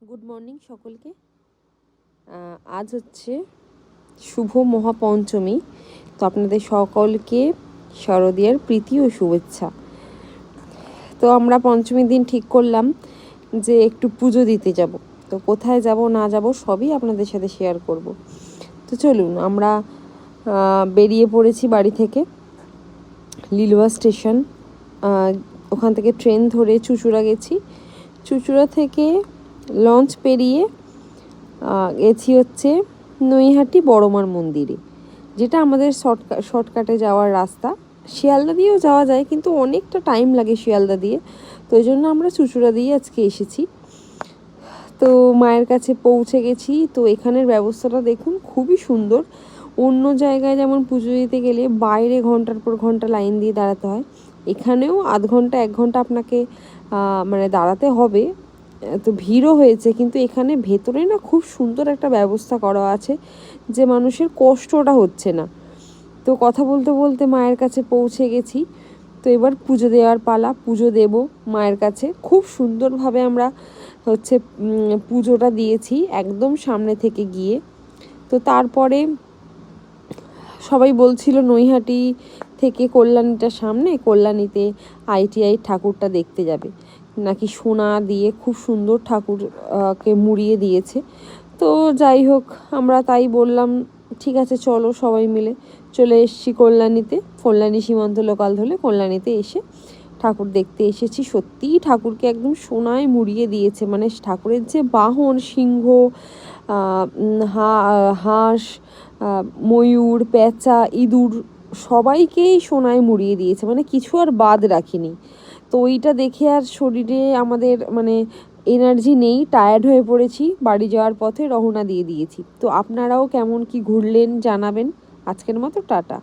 Good morning সকলকে। আজ হচ্ছে শুভ মহাপঞ্চমী। তো আপনাদের সকলকে শারদীয়ার প্রীতি ও শুভেচ্ছা। তো আমরা পঞ্চমীর দিন ঠিক করলাম যে একটু পুজো দিতে যাব। তো কোথায় যাব না যাব সবই আপনাদের সাথে শেয়ার করব। তো চলুন, আমরা বেরিয়ে পড়েছি বাড়ি থেকে। লিলুয়া স্টেশন, ওখান থেকে ট্রেন ধরে চুঁচুড়া গেছি। চুঁচুড়া থেকে লঞ্চ পেরিয়ে গেছি হচ্ছে নৈহাটি বড়মার মন্দিরে, যেটা আমাদের শর্টকাটে যাওয়ার রাস্তা। শিয়ালদা দিয়েও যাওয়া যায়, কিন্তু অনেকটা টাইম লাগে শিয়ালদা দিয়ে। তো ওই জন্য আমরা চুঁচুড়া দিয়ে আজকে এসেছি। তো মায়ের কাছে পৌঁছে গেছি। তো এখানের ব্যবস্থাটা দেখুন, খুবই সুন্দর। অন্য জায়গায় যেমন পুজো দিতে গেলে বাইরে ঘন্টার পর ঘন্টা লাইন দিয়ে দাঁড়াতে হয়, এখানেও আধ ঘন্টা 1 ঘন্টা আপনাকে দাঁড়াতে হবে। তো ভিড়ও হয়েছে, কিন্তু এখানে ভেতরে না খুব সুন্দর একটা ব্যবস্থা করা আছে, যে মানুষের কষ্টটা হচ্ছে না। তো কথা বলতে বলতে মায়ের কাছে পৌঁছে গেছি। তো এবার পুজো দেওয়ার পালা, পুজো দেব মায়ের কাছে। খুব সুন্দরভাবে আমরা হচ্ছে পুজোটা দিয়েছি একদম সামনে থেকে গিয়ে। তো তারপরে সবাই বলছিল নৈহাটি থেকে কল্যাণীটার সামনে, কল্যাণীতে ITI ঠাকুরটা দেখতে যাবে নাকি, সোনা দিয়ে খুব সুন্দর ঠাকুরকে মুড়িয়ে দিয়েছে। তো যাই হোক, আমরা তাই বললাম ঠিক আছে চলো, সবাই মিলে চলে এসেছি কল্যাণীতে। কল্যাণী সীমান্ত লোকাল ধরে কল্যাণীতে এসে ঠাকুর দেখতে এসেছি। সত্যিই ঠাকুরকে একদম সোনায় মুড়িয়ে দিয়েছে, মানে ঠাকুরের যে বাহন, সিংহ, হাঁস, ময়ূর, পেঁচা, ইঁদুর সবাইকেই সোনায় মুড়িয়ে দিয়েছে, মানে কিছু আর বাদ রাখিনি। তো ওইটা দেখে আর শরীরে আমাদের এনার্জি নেই, টায়ার্ড হয়ে পড়েছি। বাড়ি যাওয়ার পথে রওনা দিয়ে দিয়েছি। তো আপনারাও কেমন কি ঘুরলেন জানাবেন। আজকের মতো টাটা।